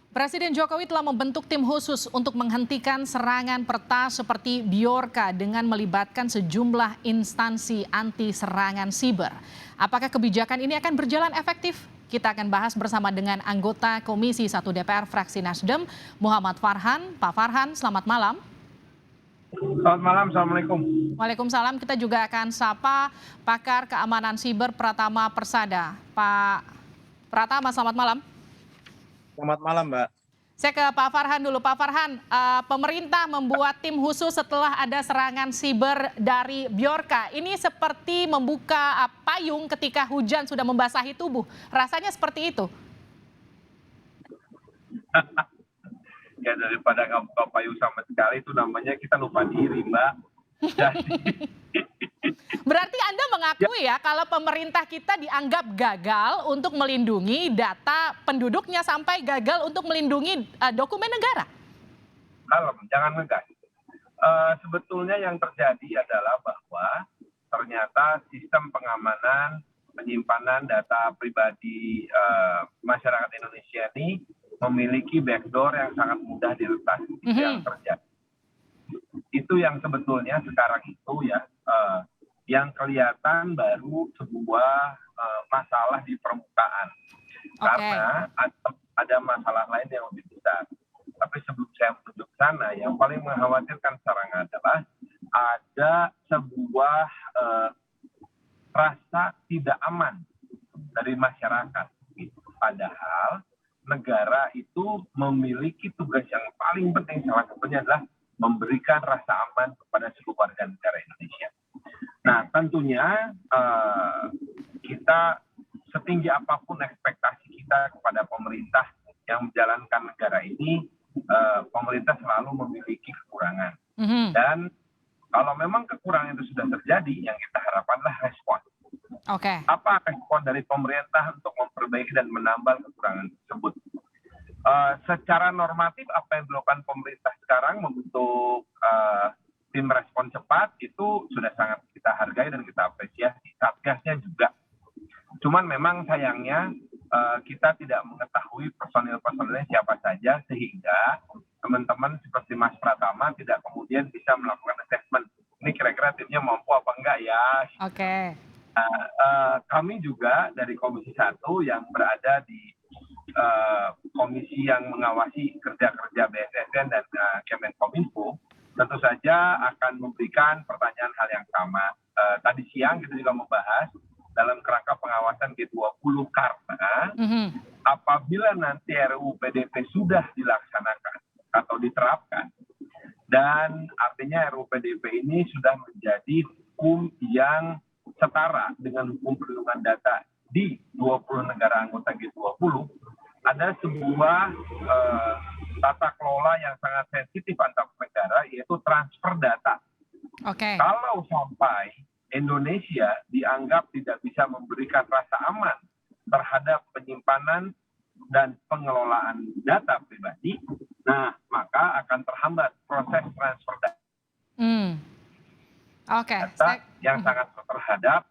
Presiden Jokowi telah membentuk tim khusus untuk menghentikan serangan peretas seperti Bjorka dengan melibatkan sejumlah instansi anti serangan siber. Apakah kebijakan ini akan berjalan efektif? Kita akan bahas bersama dengan anggota Komisi 1 DPR fraksi Nasdem, Muhammad Farhan. Pak Farhan, selamat malam. Selamat malam, Assalamualaikum. Waalaikumsalam. Kita juga akan sapa pakar keamanan siber Pratama Persada. Pak Pratama, selamat malam. Selamat malam, Mbak. Saya ke Pak Farhan dulu. Pak Farhan, pemerintah membuat tim khusus setelah ada serangan siber dari Bjorka. Ini seperti membuka payung ketika hujan sudah membasahi tubuh. Rasanya seperti itu. Ya, daripada nggak buka payung sama sekali, itu namanya kita lupa diri, Mbak. Berarti Anda mengakui ya kalau pemerintah kita dianggap gagal untuk melindungi data penduduknya sampai gagal untuk melindungi dokumen negara? Kalem, jangan ngegas. Sebetulnya yang terjadi adalah bahwa ternyata sistem pengamanan, penyimpanan data pribadi masyarakat Indonesia ini memiliki backdoor yang sangat mudah diretas. Itu yang terjadi. Itu yang sebetulnya sekarang itu ya, yang kelihatan baru sebuah masalah di permukaan. Karena ada masalah lain yang lebih besar. Tapi sebelum saya menuju ke sana, yang paling mengkhawatirkan sekarang adalah ada sebuah rasa tidak aman dari masyarakat. Padahal negara itu memiliki tugas yang paling penting, salah satunya adalah memberikan rasa aman kepada seluruh warga negara Indonesia. Nah, tentunya kita setinggi apapun ekspektasi kita kepada pemerintah yang menjalankan negara ini, pemerintah selalu memiliki kekurangan. Dan kalau memang kekurangan itu sudah terjadi, yang kita harapkanlah respon. Apa respon dari pemerintah untuk memperbaiki dan menambal kekurangan tersebut? Secara normatif apa yang dilakukan pemerintah sekarang membentuk tim respon cepat itu sudah sangat kita hargai dan kita apresiasi. Satgasnya juga. Cuman memang sayangnya kita tidak mengetahui personil-personilnya siapa saja sehingga teman-teman seperti Mas Pratama tidak kemudian bisa melakukan assessment. Ini kira-kira timnya mampu apa enggak ya? Kami juga dari Komisi 1 yang berada di komisi yang mengawasi kerja-kerja BSSN dan Kemenkominfo tentu saja akan memberikan pertanyaan hal yang sama. Tadi siang kita juga membahas dalam kerangka pengawasan G20 karena apabila nanti RUU PDP sudah dilaksanakan atau diterapkan dan artinya RUU PDP ini sudah menjadi hukum yang setara dengan hukum perlindungan data di 20 negara anggota G20, ada sebuah tata kelola yang sangat sensitif antar negara, yaitu transfer data. Kalau sampai Indonesia dianggap tidak bisa memberikan rasa aman terhadap penyimpanan dan pengelolaan data pribadi, nah maka akan terhambat proses transfer data. Yang sangat terhadap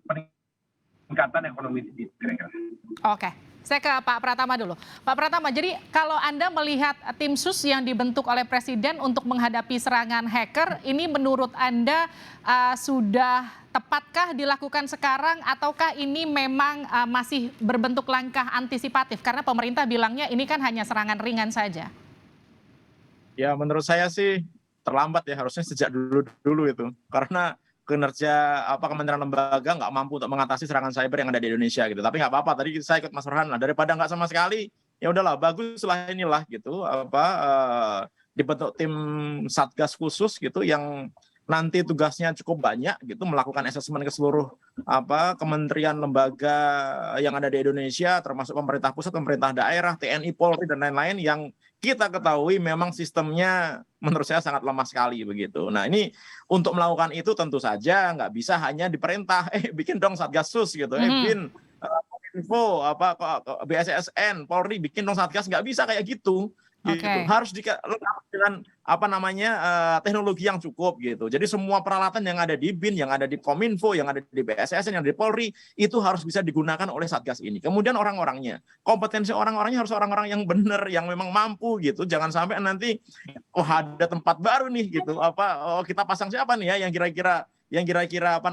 peningkatan ekonomi di kira-kira. Saya ke Pak Pratama dulu. Pak Pratama, jadi kalau Anda melihat tim sus yang dibentuk oleh Presiden untuk menghadapi serangan hacker, ini menurut Anda sudah tepatkah dilakukan sekarang ataukah ini memang masih berbentuk langkah antisipatif? Karena pemerintah bilangnya ini kan hanya serangan ringan saja. Ya menurut saya sih terlambat ya, harusnya sejak dulu itu. Karena kinerja kementerian lembaga nggak mampu untuk mengatasi serangan cyber yang ada di Indonesia gitu. Tapi nggak apa-apa, tadi saya ikut Mas Farhan lah, daripada nggak sama sekali ya udahlah, baguslah inilah gitu dibentuk tim satgas khusus gitu yang nanti tugasnya cukup banyak gitu, melakukan asesmen ke seluruh kementerian lembaga yang ada di Indonesia, termasuk pemerintah pusat, pemerintah daerah, TNI, Polri dan lain-lain yang kita ketahui memang sistemnya menurut saya sangat lemah sekali begitu. Nah ini untuk melakukan itu tentu saja nggak bisa hanya diperintah, bikin dong satgas sus gitu, bikin Info BSSN, Polri bikin dong satgas, nggak bisa kayak gitu. Gitu. Oke. Harus lengkap dengan teknologi yang cukup gitu. Jadi semua peralatan yang ada di BIN, yang ada di Kominfo, yang ada di BSSN, yang ada di Polri itu harus bisa digunakan oleh satgas ini. Kemudian orang-orangnya, kompetensi orang-orangnya harus orang-orang yang benar, yang memang mampu gitu. Jangan sampai nanti ada tempat baru nih gitu. Kita pasang siapa nih ya yang kira-kira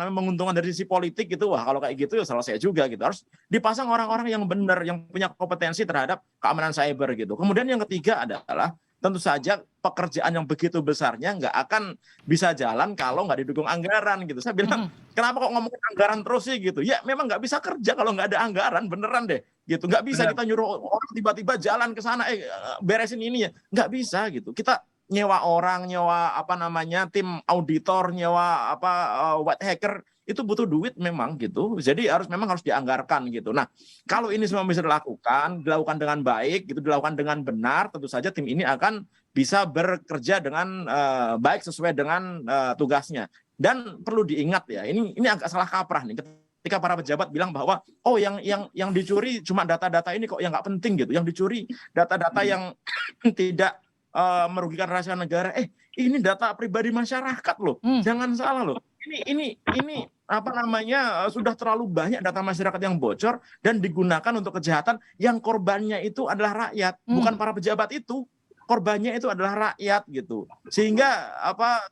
menguntungkan dari sisi politik gitu. Wah, kalau kayak gitu ya selesai juga gitu. Harus dipasang orang-orang yang benar, yang punya kompetensi terhadap keamanan cyber gitu. Kemudian yang ketiga adalah tentu saja pekerjaan yang begitu besarnya nggak akan bisa jalan kalau nggak didukung anggaran gitu. Saya bilang, kenapa kok ngomongin anggaran terus sih gitu? Ya memang nggak bisa kerja kalau nggak ada anggaran, beneran deh gitu. Nggak bisa kita nyuruh orang tiba-tiba jalan ke sana, beresin ini ya. Nggak bisa gitu. Kita nyewa orang, nyewa tim auditor, nyewa white hacker, itu butuh duit memang gitu. Jadi memang harus dianggarkan gitu. Nah, kalau ini semua bisa dilakukan dengan baik, gitu, dilakukan dengan benar, tentu saja tim ini akan bisa bekerja dengan baik sesuai dengan tugasnya. Dan perlu diingat ya, ini agak salah kaprah nih. Ketika para pejabat bilang bahwa yang dicuri cuma data-data ini kok yang nggak penting gitu. Yang dicuri data-data yang tidak merugikan rahasia negara. Ini data pribadi masyarakat loh. Jangan salah loh. Ini sudah terlalu banyak data masyarakat yang bocor dan digunakan untuk kejahatan yang korbannya itu adalah rakyat, bukan para pejabat itu. Korbannya itu adalah rakyat gitu. Sehingga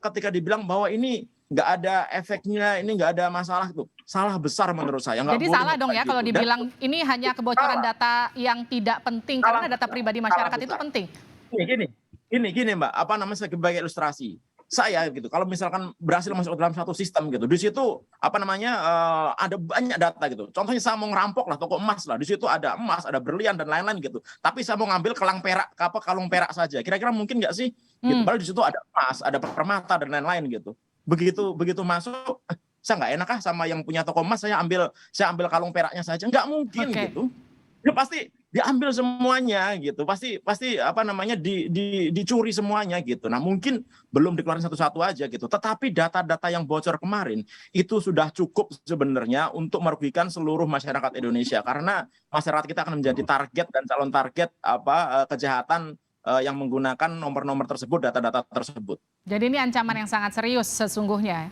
ketika dibilang bahwa ini nggak ada efeknya, ini nggak ada masalah, itu salah besar menurut saya. Jadi salah dong ya kalau dibilang ini hanya kebocoran data yang tidak penting, karena data pribadi masyarakat itu penting. Gini Mbak, sebagai ilustrasi. Saya gitu, kalau misalkan berhasil masuk dalam satu sistem gitu, di situ ada banyak data gitu. Contohnya saya mau ngerampok lah toko emas lah, di situ ada emas, ada berlian dan lain-lain gitu. Tapi saya mau ngambil kalung perak saja. Kira-kira mungkin nggak sih? Gitu. Padahal di situ ada emas, ada permata dan lain-lain gitu. Begitu masuk, saya nggak enak sama yang punya toko emas, saya ambil kalung peraknya saja. Nggak mungkin gitu. Ya pasti diambil semuanya gitu, pasti dicuri semuanya gitu. Nah, mungkin belum dikeluarin satu-satu aja gitu, tetapi data-data yang bocor kemarin itu sudah cukup sebenarnya untuk merugikan seluruh masyarakat Indonesia, karena masyarakat kita akan menjadi target dan calon target kejahatan yang menggunakan nomor-nomor tersebut, data-data tersebut. Jadi ini ancaman yang sangat serius sesungguhnya.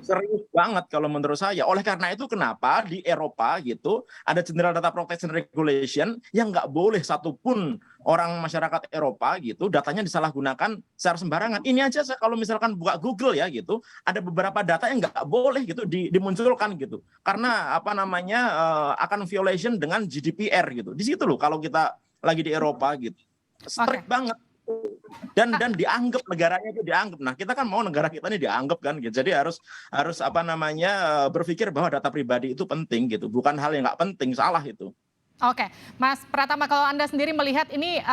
Serius banget kalau menurut saya. Oleh karena itu kenapa di Eropa gitu ada General Data Protection Regulation yang nggak boleh satupun orang masyarakat Eropa gitu datanya disalahgunakan secara sembarangan. Ini aja kalau misalkan buka Google ya gitu, ada beberapa data yang nggak boleh gitu dimunculkan gitu. Karena akan violation dengan GDPR gitu. Di situ loh kalau kita lagi di Eropa gitu. Strict banget. Dan dianggap negaranya itu dianggap. Nah, kita kan mau negara kita ini dianggap kan gitu. Jadi harus berpikir bahwa data pribadi itu penting gitu. Bukan hal yang nggak penting, salah itu. Oke, Mas Pratama, kalau Anda sendiri melihat ini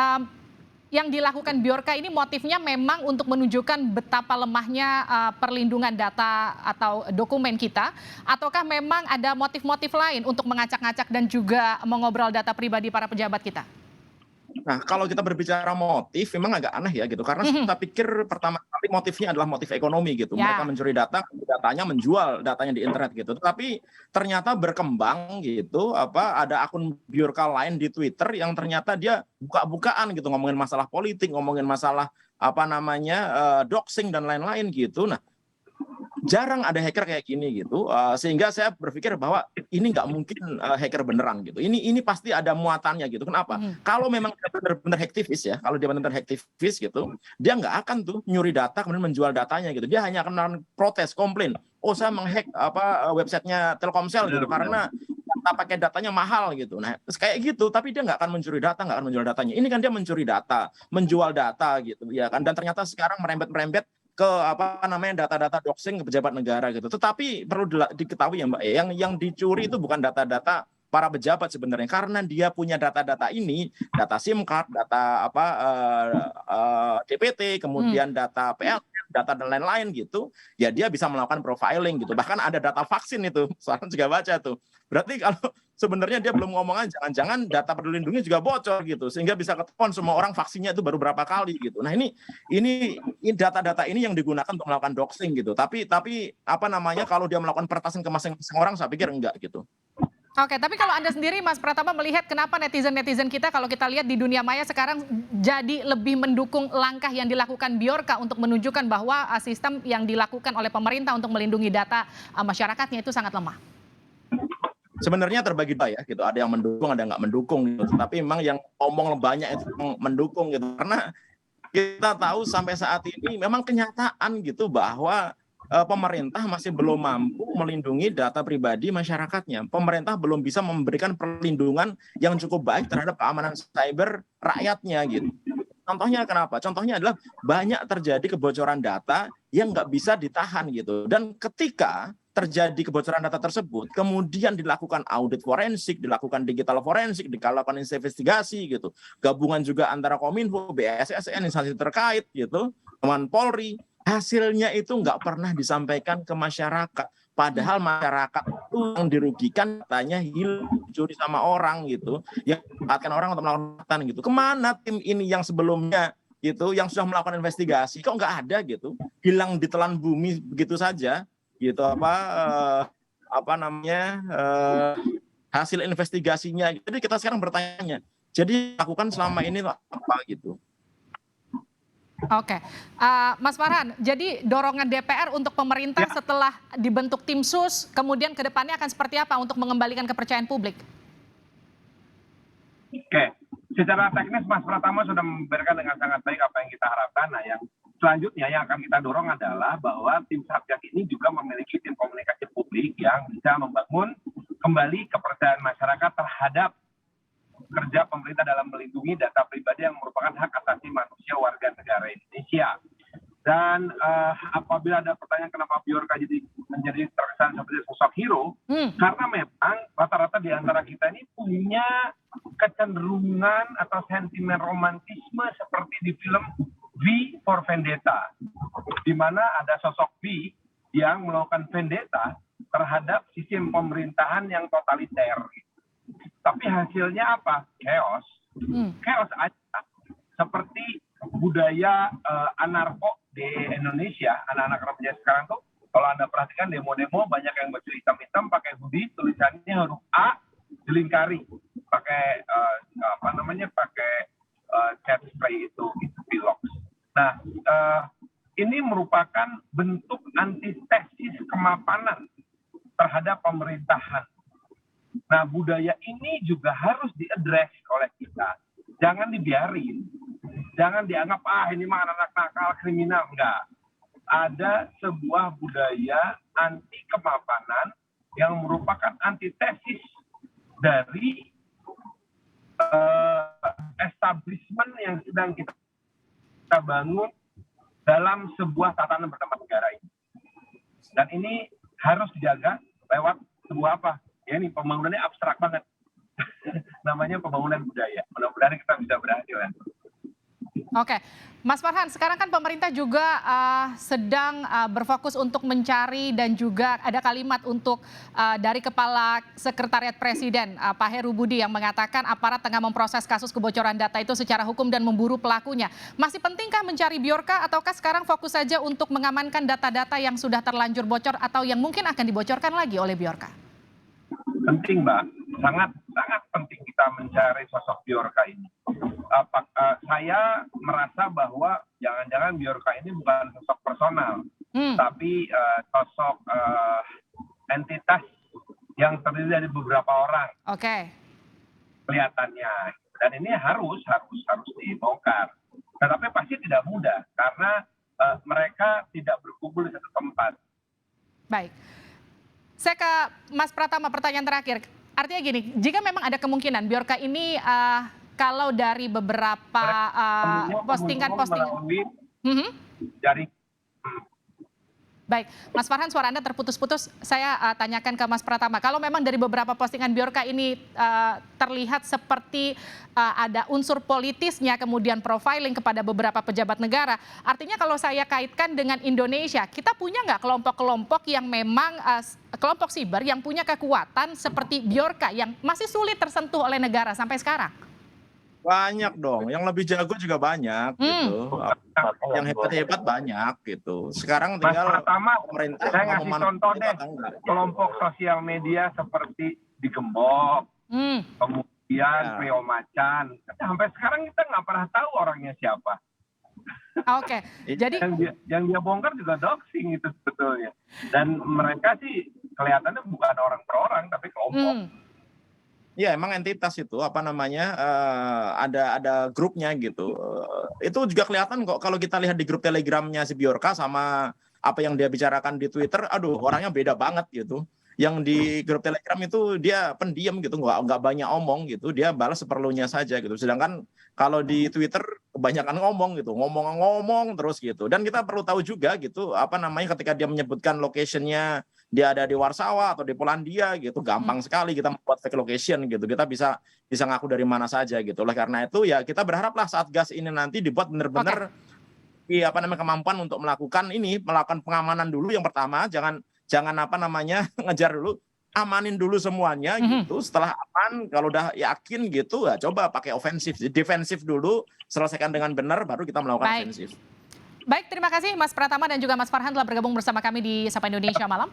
yang dilakukan Bjorka ini motifnya memang untuk menunjukkan betapa lemahnya perlindungan data atau dokumen kita, ataukah memang ada motif-motif lain untuk mengacak-ngacak dan juga mengobrol data pribadi para pejabat kita? Nah, kalau kita berbicara motif, memang agak aneh ya gitu. Karena saya pikir pertama kali motifnya adalah motif ekonomi gitu. Mereka mencuri datanya menjual datanya di internet gitu. Tapi ternyata berkembang gitu, ada akun Bjorka lain di Twitter yang ternyata dia buka-bukaan gitu, ngomongin masalah politik, ngomongin masalah doxing dan lain-lain gitu. Nah, jarang ada hacker kayak gini gitu, sehingga saya berpikir bahwa ini nggak mungkin hacker beneran gitu. Ini pasti ada muatannya gitu. Kenapa? Kalau memang dia benar-benar hacktivis ya, kalau dia benar-benar hacktivis gitu, dia nggak akan tuh nyuri data kemudian menjual datanya gitu. Dia hanya akan protes, komplain. Oh, saya menghack websitenya Telkomsel gitu karena kita pakai datanya mahal gitu. Nah, kayak gitu, tapi dia nggak akan mencuri data, nggak akan menjual datanya. Ini kan dia mencuri data, menjual data gitu ya kan. Dan ternyata sekarang merembet ke data-data doxing ke pejabat negara gitu. Tetapi perlu diketahui ya Mbak, yang dicuri itu bukan data-data para pejabat sebenarnya, karena dia punya data-data ini, data SIM card, data DPT, kemudian data PLN, data dan lain-lain gitu. Ya dia bisa melakukan profiling gitu. Bahkan ada data vaksin itu, sekarang juga baca tuh. Berarti kalau sebenarnya dia belum ngomong, jangan-jangan data peduli lindungi juga bocor gitu, sehingga bisa ketahuan semua orang vaksinnya itu baru berapa kali gitu. Nah, ini data-data ini yang digunakan untuk melakukan doxing gitu. Tapi kalau dia melakukan peretasan ke masing-masing orang, saya pikir enggak gitu. Oke, tapi kalau Anda sendiri Mas Pratama melihat kenapa netizen-netizen kita kalau kita lihat di dunia maya sekarang jadi lebih mendukung langkah yang dilakukan Bjorka untuk menunjukkan bahwa sistem yang dilakukan oleh pemerintah untuk melindungi data masyarakatnya itu sangat lemah. Sebenarnya terbagi dua ya gitu, ada yang mendukung ada yang nggak mendukung gitu, tapi memang yang ngomong banyak itu yang mendukung gitu, karena kita tahu sampai saat ini memang kenyataan gitu bahwa pemerintah masih belum mampu melindungi data pribadi masyarakatnya. Pemerintah belum bisa memberikan perlindungan yang cukup baik terhadap keamanan cyber rakyatnya gitu. Contohnya kenapa? Contohnya adalah banyak terjadi kebocoran data yang nggak bisa ditahan gitu. Dan ketika terjadi kebocoran data tersebut, kemudian dilakukan audit forensik, dilakukan digital forensik, dilakukan investigasi gitu. Gabungan juga antara Kominfo, BSSN, instansi terkait gitu, teman Polri, hasilnya itu nggak pernah disampaikan ke masyarakat. Padahal masyarakat itu yang dirugikan datanya hilang, dicuri sama orang gitu, yang memanfaatkan orang untuk melakukan gitu. Kemana tim ini yang sebelumnya gitu, yang sudah melakukan investigasi, kok nggak ada gitu, hilang ditelan bumi begitu saja gitu, apa namanya hasil investigasinya. Jadi kita sekarang bertanya, jadi lakukan selama ini apa gitu. Oke, Mas Farhan, jadi dorongan DPR untuk pemerintah setelah dibentuk tim sus, kemudian ke depannya akan seperti apa untuk mengembalikan kepercayaan publik? Oke, secara teknis Mas Pratama sudah memberikan dengan sangat baik apa yang kita harapkan. Nah, yang selanjutnya yang akan kita dorong adalah bahwa tim Satgas ini juga memiliki tim komunikasi publik yang bisa membangun kembali kepercayaan masyarakat terhadap kerja pemerintah dalam melindungi data pribadi yang merupakan hak asasi manusia warga negara Indonesia. Dan apabila ada pertanyaan kenapa Bjorka menjadi terkesan seperti sosok hero, karena memang rata-rata di antara kita ini punya kecenderungan atau sentimen romantisme seperti di film V for Vendetta, di mana ada sosok V yang melakukan vendetta terhadap sistem pemerintahan yang totaliter. Tapi hasilnya apa? Chaos. Chaos aja. Seperti budaya anarko di Indonesia, anak-anak remaja sekarang tuh, kalau Anda perhatikan demo-demo banyak yang baju hitam-hitam pakai hoodie, tulisannya huruf A dilingkari pakai pakai cat spray itu pilok. Nah, ini merupakan bentuk antitesis kemapanan terhadap pemerintahan. Nah, budaya ini juga harus diadres oleh kita. Jangan dibiarin. Jangan dianggap, ini mah anak nakal, kriminal. Enggak. Ada sebuah budaya anti kemapanan yang merupakan antitesis dari establishment yang sedang kita bangun dalam sebuah tatanan bernama negara ini. Dan ini harus dijaga lewat sebuah apa? Ya, ini pembangunannya abstrak banget. Namanya pembangunan budaya. Mudah-mudahan kita bisa berhasil. Oke, Mas Farhan, sekarang kan pemerintah juga sedang berfokus untuk mencari dan juga ada kalimat untuk dari Kepala Sekretariat Presiden, Pak Heru Budi, yang mengatakan aparat tengah memproses kasus kebocoran data itu secara hukum dan memburu pelakunya. Masih pentingkah mencari Bjorka ataukah sekarang fokus saja untuk mengamankan data-data yang sudah terlanjur bocor atau yang mungkin akan dibocorkan lagi oleh Bjorka? Penting, Mbak. Sangat penting kita mencari sosok Bjorka ini. Saya merasa bahwa jangan-jangan Bjorka ini bukan sosok personal, tapi sosok entitas yang terdiri dari beberapa orang. Oke. Kelihatannya. Dan ini harus dibongkar. Tetapi pasti tidak mudah karena mereka tidak berkumpul di satu tempat. Baik. Saya ke Mas Pratama, pertanyaan terakhir. Artinya gini, jika memang ada kemungkinan Bjorka ini kalau dari beberapa postingan-postingan dari Baik, Mas Farhan, suara Anda terputus-putus. Saya tanyakan ke Mas Pratama. Kalau memang dari beberapa postingan Bjorka ini terlihat seperti ada unsur politisnya, kemudian profiling kepada beberapa pejabat negara. Artinya kalau saya kaitkan dengan Indonesia, kita punya nggak kelompok-kelompok yang memang kelompok siber yang punya kekuatan seperti Bjorka yang masih sulit tersentuh oleh negara sampai sekarang? Banyak dong, yang lebih jago juga banyak gitu. Yang hebat-hebat banyak gitu. Sekarang tinggal Mas Pratama, pemerintah saya ngasih contoh deh gitu. kelompok sosial media seperti digembok, kemudian Ya. Prio Macan. Sampai sekarang kita nggak pernah tahu orangnya siapa. Oke, jadi Yang dia bongkar juga doxing itu sebetulnya. Dan mereka sih kelihatannya bukan orang per orang, tapi kelompok. Ya emang entitas itu apa namanya ada grupnya gitu. Itu juga kelihatan kok kalau kita lihat di grup Telegramnya si Bjorka sama apa yang dia bicarakan di Twitter, aduh orangnya beda banget gitu. Yang di grup Telegram itu dia pendiam gitu, nggak banyak omong gitu, dia balas seperlunya saja gitu. Sedangkan kalau di Twitter kebanyakan ngomong gitu, ngomong terus gitu. Dan kita perlu tahu juga gitu apa namanya ketika dia menyebutkan locationnya dia ada di Warsawa atau di Polandia gitu, gampang sekali kita membuat fake location gitu. Kita bisa ngaku dari mana saja gitu. Oleh karena itu ya kita berharaplah Satgas ini nanti dibuat benar-benar apa namanya kemampuan untuk melakukan pengamanan dulu yang pertama, jangan apa namanya ngejar dulu, amanin dulu semuanya gitu. Setelah aman kalau udah yakin gitu ya coba pakai ofensif, defensif dulu, selesaikan dengan benar baru kita melakukan ofensif. Baik, terima kasih Mas Pratama dan juga Mas Farhan telah bergabung bersama kami di Sapa Indonesia Malam.